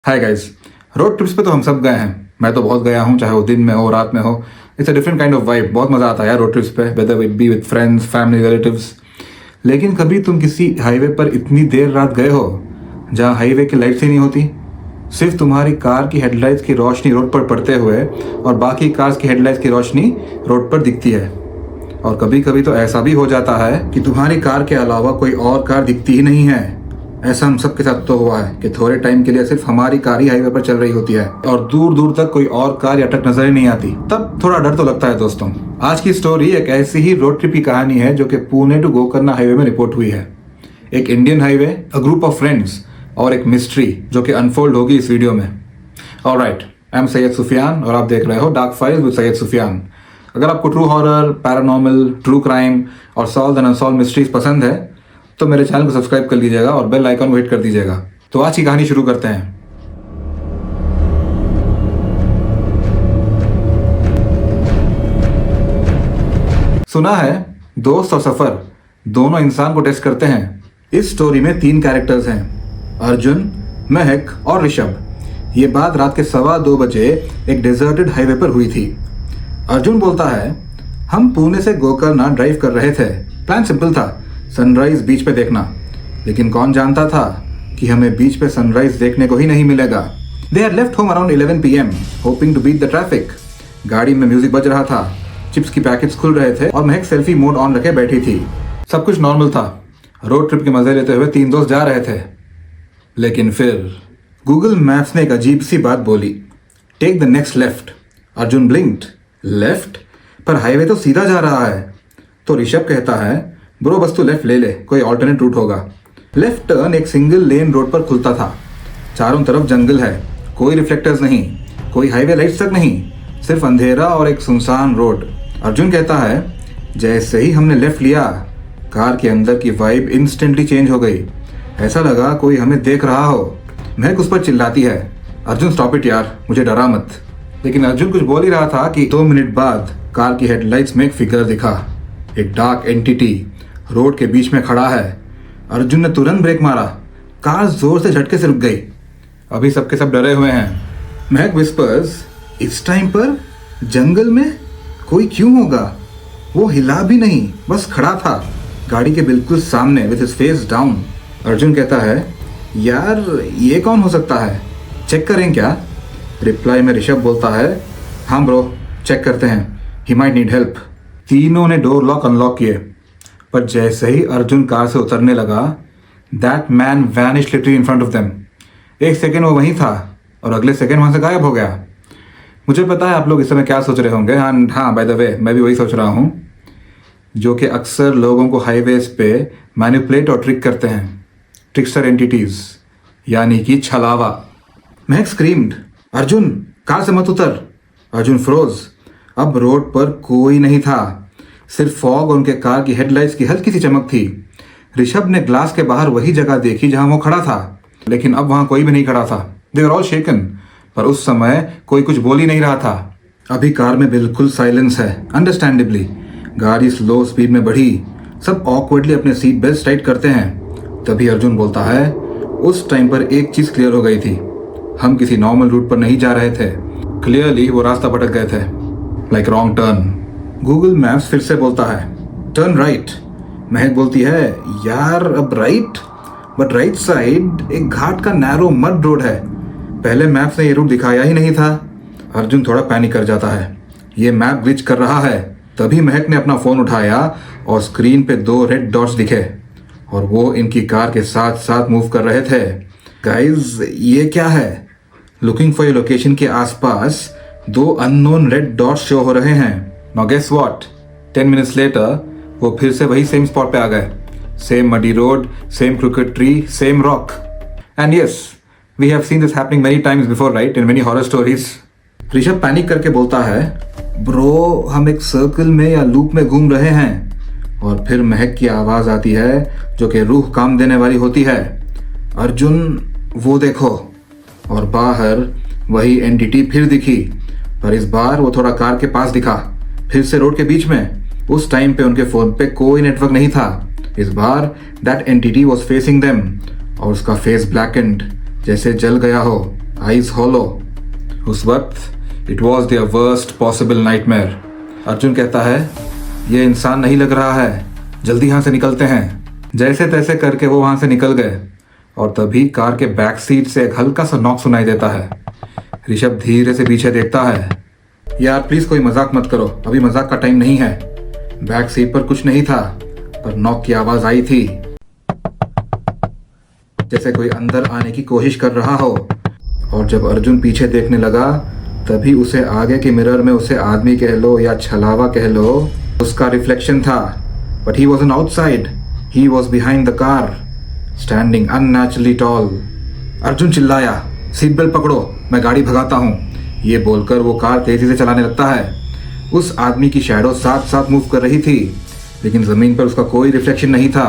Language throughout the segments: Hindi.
हाय गाइस, रोड ट्रिप्स पे तो हम सब गए हैं। मैं तो बहुत गया हूँ, चाहे वो दिन में हो रात में हो। It's a different kind of vibe. बहुत मज़ा आता है यार रोड ट्रिप्स पे, whether it be with friends, family, relatives. लेकिन कभी तुम किसी हाईवे पर इतनी देर रात गए हो जहाँ हाईवे की लाइट्स ही नहीं होती, सिर्फ तुम्हारी कार की हेडलाइट्स की रोशनी रोड पर पड़ते हुए और बाकी कार्स की हेडलाइट्स की रोशनी रोड पर दिखती है। और कभी कभी तो ऐसा भी हो जाता है कि तुम्हारी कार के अलावा कोई और कार दिखती ही नहीं है। ऐसा हम सबके साथ तो हुआ है कि थोड़े टाइम के लिए सिर्फ हमारी कार ही हाईवे पर चल रही होती है और दूर दूर तक कोई और कार या ट्रक नजर ही नहीं आती। तब थोड़ा डर तो लगता है दोस्तों। आज की स्टोरी एक ऐसी ही रोड ट्रिप की कहानी है जो कि पुणे टू गोकर्णा हाईवे में रिपोर्ट हुई है। एक Indian highway, a group of friends और एक मिस्ट्री जो कि अनफोल्ड होगी इस वीडियो में। Alright, I am Syed Sufiyan और आप देख रहे हो dark files with Syed Sufiyan. अगर आपको true horror, paranormal, true crime और सॉल्व्ड एंड अनसॉल्व्ड मिस्ट्रीज पसंद है तो मेरे चैनल को सब्सक्राइब कर लीजिएगा और बेल आइकन को हिट कर दीजिएगा। तो आज की कहानी शुरू करते हैं। सुना है दोस्त और सफर दोनों इंसान को टेस्ट करते हैं। इस स्टोरी में 3 कैरेक्टर्स हैं, अर्जुन, महक और ऋषभ। ये बात रात के 2:15 बजे एक डेजर्टेड हाईवे पर हुई थी। अर्जुन बोलता है, हम पुणे से गोकर्णा ड्राइव कर रहे थे। प्लान सिंपल था, सनराइज बीच पे देखना। लेकिन कौन जानता था कि हमें बीच पे सनराइज देखने को ही नहीं मिलेगा। They had left home around 11 PM hoping to beat the traffic. गाड़ी में म्यूजिक बज रहा था, चिप्स की पैकेट्स खुल रहे थे और महक सेल्फी मोड ऑन रखे बैठी थी। सब कुछ नॉर्मल था। रोड ट्रिप के मजे लेते हुए 3 दोस्त जा रहे थे। लेकिन फिर गूगल मैप्स ने एक अजीब सी बात बोली, take the next left. Arjun blinked, left? पर हाईवे तो सीधा जा रहा है। तो ऋषभ कहता है, ब्रो बस तू लेफ्ट ले ले, कोई ऑल्टरनेट रूट होगा। लेफ्ट टर्न एक सिंगल लेन रोड पर खुलता था। चारों तरफ जंगल है, कोई रिफ्लेक्टर्स नहीं, कोई हाईवे लाइट्स तक नहीं, सिर्फ अंधेरा और एक सुनसान रोड। अर्जुन कहता है, जैसे ही हमने लेफ्ट लिया कार के अंदर की वाइब इंस्टेंटली चेंज हो गई। ऐसा लगा कोई हमें देख रहा हो। महक उस पर चिल्लाती है, अर्जुन स्टॉप इट यार, मुझे डरा मत। लेकिन अर्जुन कुछ बोल ही रहा था कि 2 मिनट बाद कार की हेडलाइट्स में एक फिगर दिखा। एक डार्क एंटिटी रोड के बीच में खड़ा है। अर्जुन ने तुरंत ब्रेक मारा, कार जोर से झटके से रुक गई। अभी सबके सब डरे हुए हैं। महक विस्पर्स, इस टाइम पर जंगल में कोई क्यों होगा? वो हिला भी नहीं, बस खड़ा था गाड़ी के बिल्कुल सामने with his face down. Arjun कहता है, यार ये कौन हो सकता है, चेक करें क्या? रिप्लाई में ऋषभ बोलता है, हाँ ब्रो चेक करते हैं, ही माइट नीड हेल्प। तीनों ने डोर लॉक अनलॉक किए, पर जैसे ही अर्जुन कार से उतरने लगा, that man vanished literally in front of them. एक सेकेंड वो वहीं था और अगले सेकेंड वहां से गायब हो गया। मुझे पता है आप लोग इस समय क्या सोच रहे होंगे। हाँ बाय द वे, मैं भी वही सोच रहा हूँ, जो कि अक्सर लोगों को हाईवेज पे मैनिपुलेट और ट्रिक करते हैं। ट्रिक्स्टर एंटिटीज, यानी कि छलावा। महक स्क्रीम्ड, अर्जुन कार से मत उतर। अर्जुन फ्रोज। अब रोड पर कोई नहीं था, सिर्फ फॉग और उनके कार की हेडलाइट्स की हल्की सी चमक थी। ऋषभ ने ग्लास के बाहर वही जगह देखी जहां वो खड़ा था, लेकिन अब वहां कोई भी नहीं खड़ा था। दे वर ऑल शेकन, पर उस समय कोई कुछ बोल ही नहीं रहा था। अभी कार में बिल्कुल साइलेंस है, अंडरस्टैंडेबली। गाड़ी स्लो स्पीड में बढ़ी, सब ऑकवर्डली अपने सीट बेल्ट टाइट करते हैं। तभी अर्जुन बोलता है, उस टाइम पर एक चीज क्लियर हो गई थी, हम किसी नॉर्मल रूट पर नहीं जा रहे थे। क्लियरली वो रास्ता भटक गए थे, like wrong turn. Google maps फिर से बोलता है, टर्न राइट। महक बोलती है, यार अब राइट? बट राइट साइड एक घाट का नैरो मड रोड है, पहले मैप्स ने ये रूट दिखाया ही नहीं था। अर्जुन थोड़ा पैनिक कर जाता है, ये मैप ग्लिच कर रहा है। तभी महक ने अपना फोन उठाया और स्क्रीन पे 2 रेड डॉट्स दिखे और वो इनकी कार के साथ साथ मूव कर रहे थे। गाइज ये क्या है? लुकिंग फॉर योर लोकेशन के आसपास 2 अननोन रेड डॉट्स शो हो रहे हैं। Now guess what? 10 minutes later, वो फिर से वही सेम स्पॉट पे आ गए। Same muddy road, same crooked tree, same rock. And yes, we have seen this happening many times before, right? In many horror stories. Rishabh panic करके बोलता है, ब्रो हम एक सर्कल में या लूप में घूम रहे हैं। और फिर महक की आवाज आती है जो कि रूह काम देने वाली होती है, अर्जुन वो देखो। और बाहर वही एंटिटी फिर दिखी, पर इस बार वो थोड़ा कार के पास दिखा, फिर से रोड के बीच में। उस टाइम पे उनके फोन पे कोई नेटवर्क नहीं था। इस बार that entity was facing them और उसका फेस ब्लैकेंड, जैसे जल गया हो। Eyes hollow. उस वक्त it was their worst possible nightmare. Arjun कहता है ये इंसान नहीं लग रहा है, जल्दी यहाँ से निकलते हैं। जैसे तैसे करके वो वहाँ से निकल गए और तभी कार के बैक सीट से एक हल्का सा नॉक सुनाई देता है। ऋषभ धीरे से पीछे देखता है। यार प्लीज कोई मजाक मत करो, अभी मजाक का टाइम नहीं है। बैक सीट पर कुछ नहीं था, पर नॉक की आवाज आई थी, जैसे कोई अंदर आने की कोशिश कर रहा हो। और जब अर्जुन पीछे देखने लगा तभी उसे आगे के मिरर में उसे आदमी कह लो या छलावा कह लो, उसका रिफ्लेक्शन था। But he was an outside, he was behind the car, standing unnaturally tall. Arjun चिल्लाया, सीट बेल्ट पकड़ो, मैं गाड़ी भगाता हूँ। ये बोलकर वो कार तेजी से चलाने लगता है। उस आदमी की शैडो साथ साथ मूव कर रही थी, लेकिन जमीन पर उसका कोई रिफ्लेक्शन नहीं था,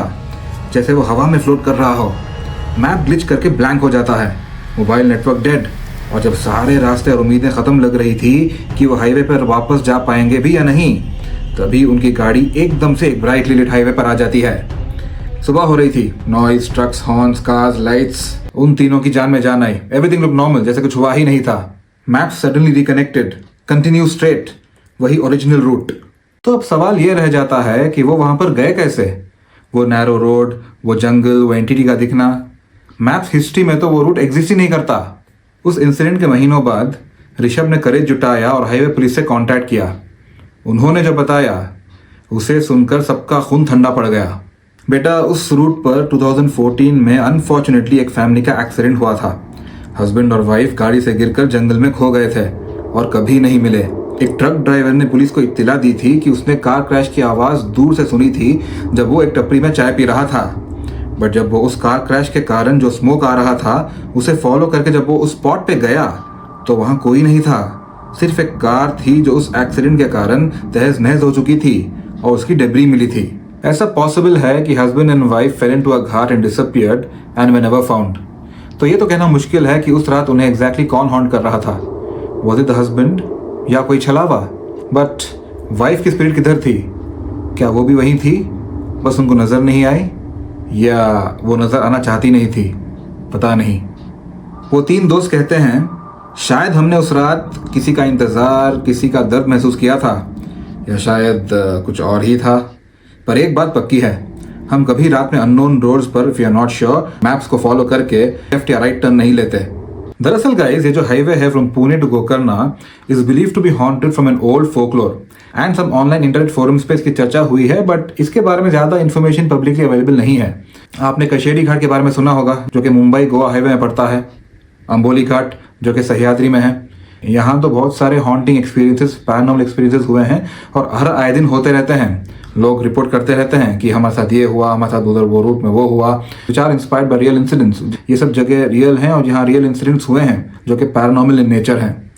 जैसे वो हवा में फ्लोट कर रहा हो। मैप ग्लिच करके ब्लैंक हो जाता है, मोबाइल नेटवर्क डेड। और जब सारे रास्ते और उम्मीदें ख़त्म लग रही थी कि वो हाईवे पर वापस जा पाएंगे भी या नहीं, तभी उनकी गाड़ी एकदम से एक ब्राइटली लिट हाईवे पर आ जाती है। सुबह हो रही थी। Noise, trucks, horns, cars, lights, उन तीनों की जान में जान आई। एवरीथिंग लुक नॉर्मल, जैसे कुछ हुआ ही नहीं था। Map suddenly reconnected, continue straight, वही ओरिजिनल रूट। तो अब सवाल ये रह जाता है कि वो वहां पर गए कैसे? वो नैरो रोड, वो जंगल, वो एंटिटी का दिखना, मैप्स हिस्ट्री में तो वो रूट एग्जिस्ट ही नहीं करता। उस इंसिडेंट के महीनों बाद ऋषभ ने करेज जुटाया और हाईवे पुलिस से कांटेक्ट किया। उन्होंने जो बताया उसे सुनकर सबका खून ठंडा पड़ गया। बेटा, उस रूट पर 2014 में अनफॉर्चुनेटली एक फैमिली का एक्सीडेंट हुआ था। हस्बैंड और वाइफ गाड़ी से गिरकर जंगल में खो गए थे और कभी नहीं मिले। एक ट्रक ड्राइवर ने पुलिस को इत्तिला दी थी कि उसने कार क्रैश की आवाज़ दूर से सुनी थी जब वो एक टपरी में चाय पी रहा था। बट जब वो उस कार क्रैश के कारण जो स्मोक आ रहा था उसे फॉलो करके जब वो उस स्पॉट पे गया तो वहाँ कोई नहीं था। सिर्फ एक कार थी जो उस एक्सीडेंट के कारण तहस नहस हो चुकी थी और उसकी डेब्री मिली थी। ऐसा पॉसिबल है कि husband and wife fail into a Ghat and disappeared and way never found. तो ये तो कहना मुश्किल है कि उस रात उन्हें एग्जैक्टली कौन हॉन्ट कर रहा था। वॉज इट द हस्बैंड या कोई छलावा? बट वाइफ की स्पिरिट किधर थी? क्या वो भी वहीं थी, बस उनको नज़र नहीं आई, या वो नज़र आना चाहती नहीं थी? पता नहीं। वो तीन दोस्त कहते हैं शायद हमने उस रात किसी का इंतज़ार, किसी का दर्द महसूस किया था, या शायद कुछ और ही था। पर एक बात पक्की है, हम कभी रात में अननोन रोड्स पर if you are not sure maps को फॉलो करके लेफ्ट या राइट टर्न नहीं लेते। दरअसल गाइस, ये जो हाईवे है from Pune to Gokarna is believe to be haunted from an old folklore and some online internet forums पे इसकी चर्चा हुई है, बट इसके बारे में ज़्यादा इन्फॉर्मेशन पब्लिकली अवेलेबल नहीं है। आपने कशेरी घाट के बारे में सुना होगा, जो कि मुंबई गोवा हाईवे में पड़ता है। अंबोली घाट जो कि सह्याद्री में है। यहाँ तो बहुत सारे हॉन्टिंग एक्सपीरियंसेस, पैरानॉर्मल एक्सपीरियंसेस हुए हैं और हर आए दिन होते रहते हैं। लोग रिपोर्ट करते रहते हैं कि हमारे साथ ये हुआ, हमारे साथ उधर वो रूट में वो हुआ, which are inspired by real incidents. ये सब जगह रियल हैं और यहाँ रियल इंसिडेंट्स हुए हैं जो कि पैरानॉर्मल इन नेचर हैं।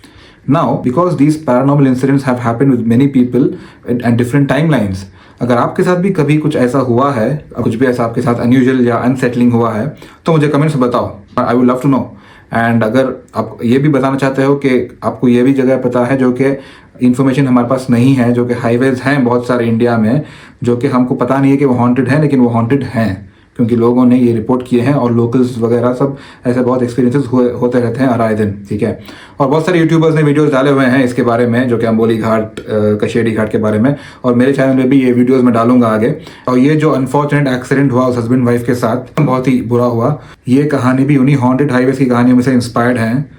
Now because these paranormal incidents have happened with many people and different timelines, अगर आपके साथ भी कभी कुछ ऐसा हुआ है, कुछ भी ऐसा आपके साथ अनयूजुअल या अनसेटलिंग हुआ है, तो मुझे कमेंट्स में बताओ। I would love to know. And अगर आप ये भी बताना चाहते हो कि आपको ये भी जगह पता है जो कि इन्फॉर्मेशन हमारे पास नहीं है, जो कि हाईवेज हैं बहुत सारे इंडिया में, जो कि हमको पता नहीं है कि वो हॉन्टेड हैं, लेकिन वो हॉन्टेड हैं क्योंकि लोगों ने ये रिपोर्ट किए हैं और लोकल्स वगैरह सब ऐसे बहुत एक्सपीरियंसेस होते रहते हैं हर आए दिन, ठीक है। और बहुत सारे यूट्यूबर्स ने वीडियोस डाले हुए हैं इसके बारे में, जो कि अंबोली घाट, कशेरी घाट के बारे में, और मेरे चैनल में भी ये वीडियोस मैं डालूंगा आगे। और ये जो अनफॉर्चुनेट एक्सीडेंट हुआ उस हस्बैंड वाइफ के साथ, बहुत ही बुरा हुआ। ये कहानी भी उन्हीं हॉन्टेड हाईवेज की कहानियों में से इंस्पायर्ड हैं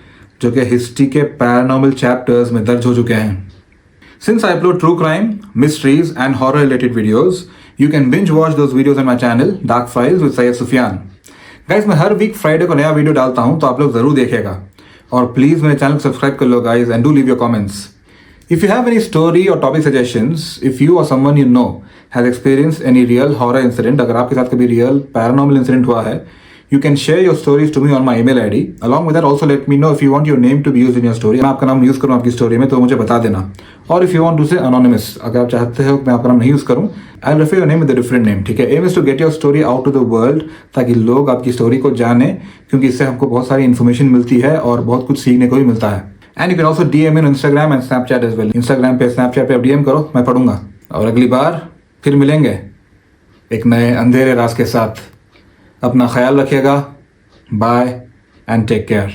जो कि हिस्ट्री के पैरानॉर्मल चैप्टर्स में दर्ज हो चुके हैं। Since I upload true crime, mysteries and horror related videos, you can binge watch those videos on my channel Dark Files with Syed Sufyan. Guys, मैं हर वीक फ्राइडे को नया वीडियो डालता हूँ, तो आप लोग ज़रूर देखिएगा। और प्लीज़ मेरे चैनल को सब्सक्राइब कर लो guys, and do leave your comments. If you have any story or topic suggestions, if you or someone you know has experienced any real horror incident, अगर आपके साथ कभी real paranormal incident हुआ है, you can share your stories to me on my email ID. Along with that, also let me know if you want your name to be used in your story. मैं आपका नाम यूज़ करूँ आपकी स्टोरी में, तो मुझे बता देना। और if you want to say anonymous, अगर आप चाहते हो कि मैं आपका नाम नहीं यूज़ करूँ, I'll refer your name with a different name, ठीक है। Aim is to get your story out to the world, ताकि लोग आपकी स्टोरी को जाने, क्योंकि इससे हमको बहुत सारी इन्फॉर्मेशन मिलती है और बहुत कुछ सीखने को भी मिलता है। And you can also DM in Instagram and Snapchat as well. Instagram पे, Snapchat पे आप DM करो, मैं पढ़ूंगा। और अगली बार फिर मिलेंगे एक नए अंधेरे राज के साथ। अपना ख्याल रखिएगा। Bye and take care.